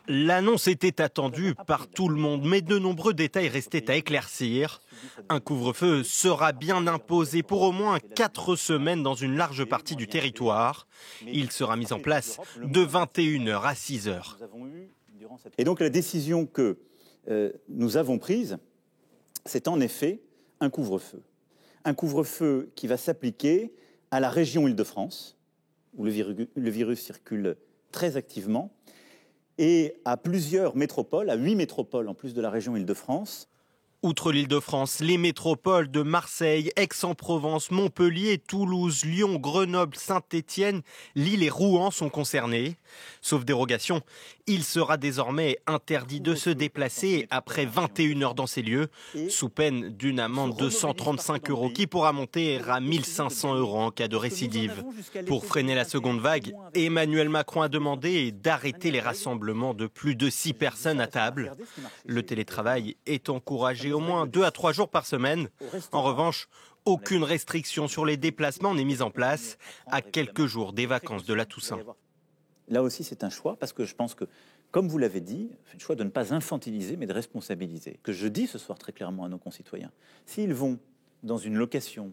L'annonce était attendue par tout le monde, mais de nombreux détails restaient à éclaircir. Un couvre-feu sera bien imposé pour au moins 4 semaines dans une large partie du territoire. Il sera mis en place de 21h à 6h. Et donc la décision que nous avons prise, c'est en effet un couvre-feu. Un couvre-feu qui va s'appliquer à la région Île-de-France, où le virus circule très activement, et à plusieurs métropoles, à 8 métropoles en plus de la région Île-de-France. Outre l'Île-de-France, les métropoles de Marseille, Aix-en-Provence, Montpellier, Toulouse, Lyon, Grenoble, Saint-Étienne, Lille et Rouen sont concernés. Sauf dérogation, il sera désormais interdit de se déplacer après 21 heures dans ces lieux, sous peine d'une amende de 135 € qui pourra monter à 1 500 € en cas de récidive. Pour freiner la seconde vague, Emmanuel Macron a demandé d'arrêter les rassemblements de plus de 6 personnes à table. Le télétravail est encouragé au moins 2 à 3 jours par semaine. En revanche, aucune restriction sur les déplacements n'est mise en place à quelques jours des vacances de la Toussaint. Là aussi, c'est un choix parce que je pense que, comme vous l'avez dit, c'est le choix de ne pas infantiliser mais de responsabiliser. Que je dis ce soir très clairement à nos concitoyens, s'ils vont dans une location,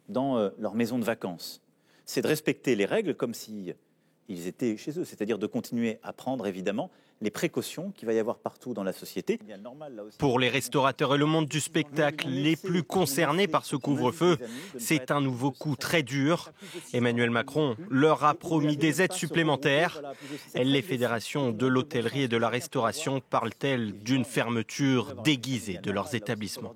dans leur maison de vacances, c'est de respecter les règles comme si ils étaient chez eux, c'est-à-dire de continuer à prendre évidemment les précautions qu'il va y avoir partout dans la société. Pour les restaurateurs et le monde du spectacle les plus concernés par ce couvre-feu, c'est un nouveau coup très dur. Emmanuel Macron leur a promis des aides supplémentaires. Les fédérations de l'hôtellerie et de la restauration parlent-elles d'une fermeture déguisée de leurs établissements?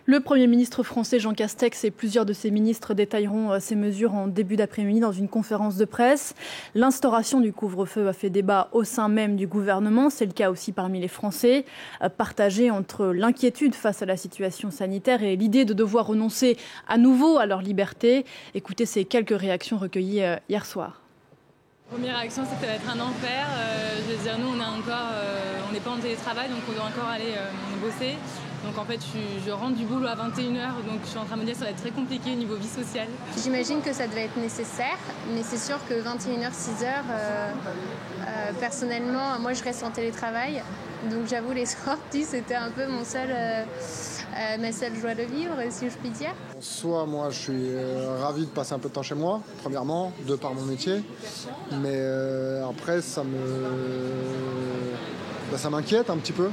Le Premier ministre français Jean Castex et plusieurs de ses ministres détailleront ces mesures en début d'après-midi dans une conférence de presse. L'instauration du couvre-feu a fait débat au sein même du gouvernement. C'est le cas aussi parmi les Français, partagés entre l'inquiétude face à la situation sanitaire et l'idée de devoir renoncer à nouveau à leur liberté. Écoutez ces quelques réactions recueillies hier soir. Première réaction, c'était d'être un enfer. Je veux dire, nous, on n'est pas en télétravail, donc on doit encore aller bosser. Donc en fait, je rentre du boulot à 21h, donc je suis en train de me dire que ça va être très compliqué au niveau vie sociale. J'imagine que ça devait être nécessaire, mais c'est sûr que 21h, 6h, personnellement, moi je reste en télétravail. Donc j'avoue, les sorties, c'était un peu ma seule joie de vivre, si je puis dire. Soit moi, je suis ravi de passer un peu de temps chez moi, premièrement, de par mon métier. Mais après, ça m'inquiète un petit peu.